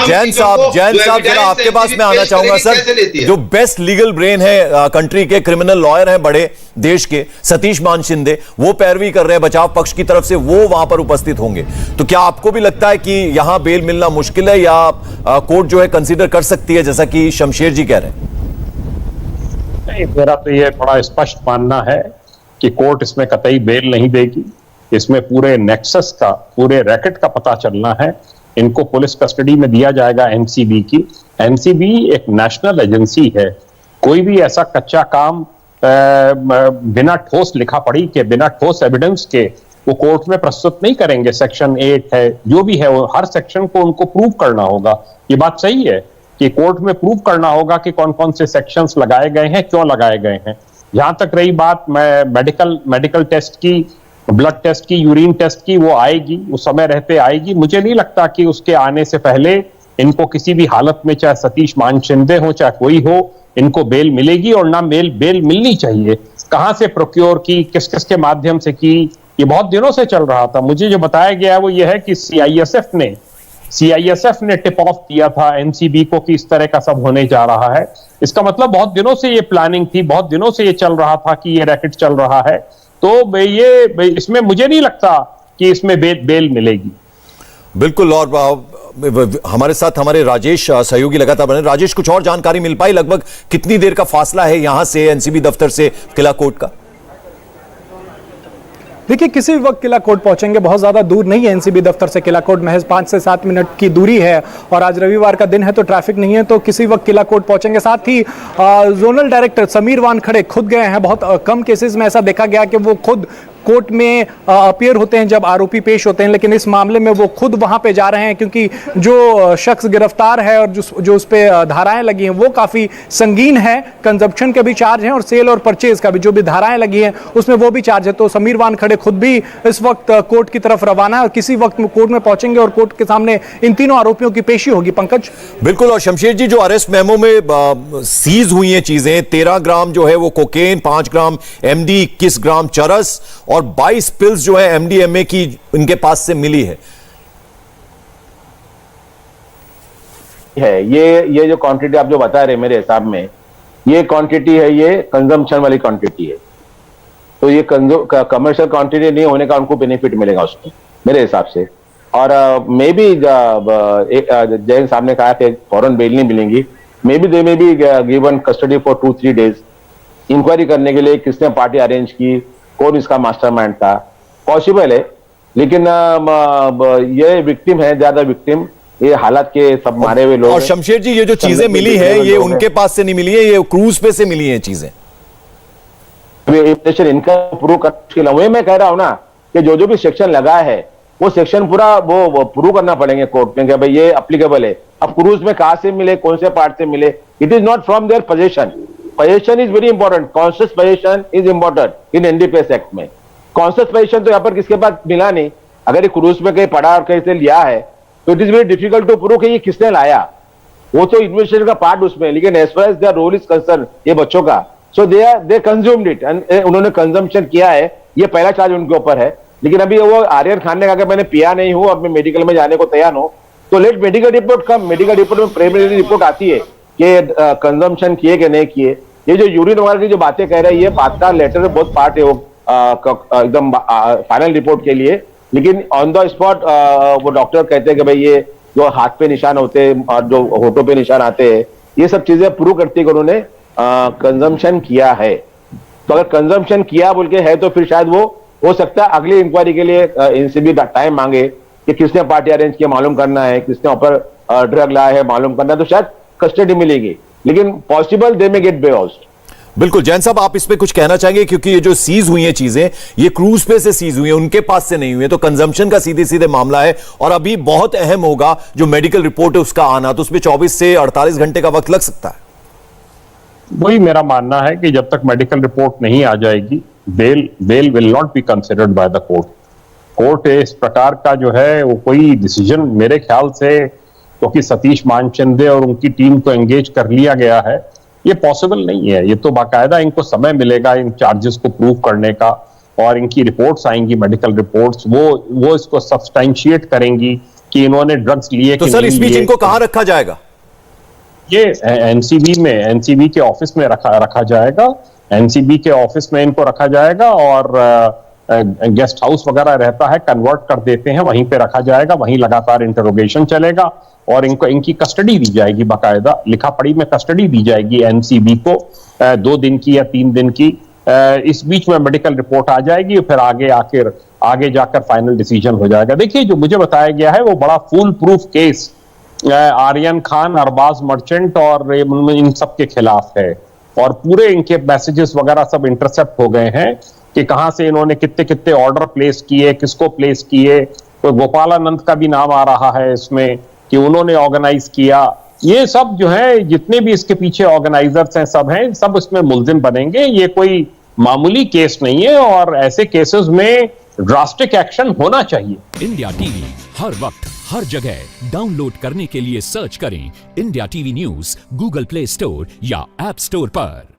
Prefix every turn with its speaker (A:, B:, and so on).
A: जैन साहब जरा आपके पास मैं आना चाहूंगा सर। जो बेस्ट लीगल ब्रेन है कंट्री के, क्रिमिनल लॉयर हैं बड़े देश के, सतीश मान शिंदे, वो पैरवी कर रहे हैं बचाव पक्ष की तरफ से, वो वहां पर उपस्थित होंगे। तो क्या आपको भी लगता है कि यहां बेल मिलना मुश्किल है, या कोर्ट जो है कंसीडर कर सकती है, जैसा कि शमशेर जी कह रहे हैं?
B: नहीं, मेरा तो ये थोड़ा स्पष्ट मानना है कि कोर्ट इसमें कतई बेल नहीं देगी। इसमें पूरे नेक्सस का, पूरे रैकेट का पता चलना है। इनको पुलिस कस्टडी में दिया जाएगा एनसीबी की। एनसीबी एक नेशनल एजेंसी है। कोई भी ऐसा कच्चा काम बिना ठोस लिखा पढ़ी के, बिना ठोस एविडेंस के वो कोर्ट में प्रस्तुत नहीं करेंगे। सेक्शन 8 है, जो भी है, वो हर सेक्शन को उनको प्रूव करना होगा। ये बात सही है कि कोर्ट में प्रूव करना होगा कि कौन कौन से सेक्शंस लगाए गए हैं, क्यों लगाए गए हैं। जहां तक रही बात मेडिकल टेस्ट की, ब्लड टेस्ट की, यूरिन टेस्ट की, वो आएगी, उस समय रहते आएगी। मुझे नहीं लगता कि उसके आने से पहले इनको किसी भी हालत में, चाहे सतीश मान शिंदे हो चाहे कोई हो, इनको बेल मिलेगी। और ना बेल मिलनी चाहिए। कहां से प्रोक्योर की, किस किस के माध्यम से की, ये बहुत दिनों से चल रहा था। मुझे जो बताया गया है वो ये है कि सीआईएसएफ ने टिप ऑफ दिया था एनसीबी को कि इस तरह का सब होने जा रहा है। इसका मतलब बहुत दिनों से ये प्लानिंग थी, बहुत दिनों से ये चल रहा था कि ये रैकेट चल रहा है। तो ये इसमें मुझे नहीं लगता कि इसमें बेल मिलेगी।
A: बिल्कुल। और हमारे साथ हमारे राजेश सहयोगी लगातार बने। राजेश, कुछ और जानकारी मिल पाई? लगभग कितनी देर का फासला है यहां से एनसीबी दफ्तर से किला कोर्ट का?
C: देखिए, किसी भी वक्त किला कोर्ट पहुंचेंगे, बहुत ज्यादा दूर नहीं है एनसीबी दफ्तर से किला कोर्ट, महज 5 से 7 मिनट की दूरी है। और आज रविवार का दिन है तो ट्रैफिक नहीं है, तो किसी वक्त किला कोर्ट पहुंचेंगे। साथ ही जोनल डायरेक्टर समीर वानखड़े खुद गए हैं। बहुत कम केसेस में ऐसा देखा गया कि वो खुद कोर्ट में अपीयर होते हैं जब आरोपी पेश होते हैं, लेकिन इस मामले में वो खुद वहां पे जा रहे हैं, क्योंकि जो शख्स गिरफ्तार है और जो उस पे धाराएं लगी हैं वो काफी संगीन है। कंजप्शन के भी चार्ज हैं और सेल और परचेज का भी जो भी धाराएं लगी हैं उसमें वो भी चार्ज है। तो समीर वानखड़े खुद भी इस वक्त कोर्ट की तरफ रवाना है और किसी वक्त कोर्ट में पहुंचेंगे और कोर्ट के सामने इन तीनों आरोपियों की पेशी होगी। पंकज।
A: बिल्कुल। और शमशेर जी, जो अरेस्ट मेमो में सीज हुई हैं चीजें, 13 ग्राम जो है वो कोकेन, 5 ग्राम एमडी, 21 ग्राम चरस और 22 पिल्स जो है एमडीएमए की इनके पास से मिली है।
D: ये जो क्वांटिटी आप जो बता रहे हैं, मेरे हिसाब में ये क्वांटिटी है, ये कंजम्पशन वाली क्वांटिटी है। तो ये कमर्शियल क्वांटिटी नहीं होने का उनको बेनिफिट मिलेगा उसमें, मेरे हिसाब से। और मे बी जैन साहब ने कहा कि फौरन बेल नहीं मिलेंगी। May be they may be given custody for 2-3 days, inquiry करने के लिए किसने पार्टी अरेंज की, कौन इसका मास्टरमाइंड था, पॉसिबल है। लेकिन ये विक्टिम है, ज्यादा विक्टिम, ये हालात के सब मारे हुए लोग।
A: और शमशेर जी, ये जो चीजें मिली है ये उनके पास से नहीं मिली है, ये क्रूज पे से मिली है चीजें।
D: इनका प्रूव करना, वही मैं कह रहा हूं ना कि जो भी सेक्शन लगा है वो सेक्शन पूरा वो प्रूव करना पड़ेंगे कोर्ट में कि भाई ये अप्लीकेबल है। अब क्रूज में कहां से मिले, कौन से पार्ट से मिले, it is not from their position. Position is very important, conscious position is important in NDPS act में। कॉन्शियस पोजीशन तो यहाँ पर किसके पास मिला नहीं। अगर ये क्रूज में कहीं पड़ा और कहीं से लिया है तो it is very difficult to prove कि ये किसने लाया। वो तो इन्वेस्टिगेशन का पार्ट उसमें, लेकिन as far as their role is concern, ये बच्चों का, so they consumed it and उन्होंने कंजम्पशन किया है। ये पहला चार्ज उनके ऊपर है। लेकिन अभी वो आर्यन खान ने कहा कि मैंने पिया नहीं हूं और मैं मेडिकल में जाने को तैयार हूं, तो लेट मेडिकल रिपोर्ट कम। मेडिकल रिपोर्ट में प्रिलिमिनरी रिपोर्ट आती है कि कंजम्पशन किए कि नहीं किए। ये जो यूरिन वगैरह की जो बातें कह रहे हैं, ये बात का लेटर में बहुत पार्ट है वो एकदम फाइनल रिपोर्ट के लिए। लेकिन ऑन द स्पॉट वो डॉक्टर कहते हैं कि भाई ये जो हाथ पे निशान होते हैं और जो होठों पे निशान आते हैं, ये सब चीजें प्रूव करती है कि उन्होंने कंजम्पशन किया है। तो अगर कंजम्पशन किया बोल के है तो फिर शायद वो हो सकता है अगली इंक्वायरी के लिए इनसे भी टाइम मांगे कि किसने पार्टी अरेंज किया मालूम करना है, किसने ऊपर ड्रग लाया है मालूम करना है, तो शायद कस्टडी मिलेगी। लेकिन पॉसिबल दे में गेट बेहोस्ट।
A: बिल्कुल। जैन साहब, आप इस पे कुछ कहना चाहेंगे? क्योंकि ये जो सीज हुई हैं चीजें, ये क्रूज पे से सीज हुई हैं, उनके पास से नहीं हुई है, तो कंजम्पशन का सीधे सीधे मामला है। और अभी बहुत अहम होगा जो मेडिकल रिपोर्ट है उसका आना, तो उसमें 24 से 48 घंटे का वक्त लग सकता है।
B: वही मेरा मानना है कि जब तक मेडिकल रिपोर्ट नहीं आ जाएगी, bail will not be considered by the court. Court इस प्रकार का जो है वो कोई डिसीजन मेरे ख्याल से, क्योंकि सतीश मानचंदे और उनकी टीम को एंगेज कर लिया गया है, ये पॉसिबल नहीं है। ये तो बाकायदा इनको समय मिलेगा इन चार्जेस को प्रूव करने का, और इनकी रिपोर्ट्स आएंगी, मेडिकल रिपोर्ट्स, वो इसको सब्सटेंशिएट करेंगी कि इन्होंने ड्रग्स लिए
A: तो
B: कि
A: सर
B: नहीं
A: इस बीच
B: लिए।
A: इनको कहां रखा जाएगा?
B: ये एनसीबी के ऑफिस में रखा जाएगा। एनसीबी के ऑफिस में इनको रखा जाएगा और गेस्ट हाउस वगैरह रहता है, कन्वर्ट कर देते हैं, वहीं पे रखा जाएगा, वहीं लगातार इंटरोगेशन चलेगा और इनको इनकी कस्टडी दी जाएगी, बाकायदा लिखा पढ़ी में कस्टडी दी जाएगी एनसीबी को 2 दिन की या 3 दिन की। इस बीच में मेडिकल रिपोर्ट आ जाएगी और फिर आगे जाकर फाइनल डिसीजन हो जाएगा। देखिए, जो मुझे बताया गया है वो बड़ा foolproof case Aryan Khan, Arbaaz Merchant और इन सब के खिलाफ है और पूरे इनके मैसेजेस वगैरह सब इंटरसेप्ट हो गए हैं कि कहां से इन्होंने कितने कितने ऑर्डर प्लेस किए, किसको प्लेस किए। तो गोपालानंद का भी नाम आ रहा है इसमें कि उन्होंने ऑर्गेनाइज किया। ये सब जो है, जितने भी इसके पीछे ऑर्गेनाइजर्स हैं, सब इसमें मुल्जिम बनेंगे। ये कोई मामूली केस नहीं है और ऐसे केसेस में ड्रास्टिक एक्शन होना चाहिए।
E: इंडिया टीवी हर वक्त हर जगह डाउनलोड करने के लिए सर्च करें India TV news Google play store या ऐप स्टोर पर।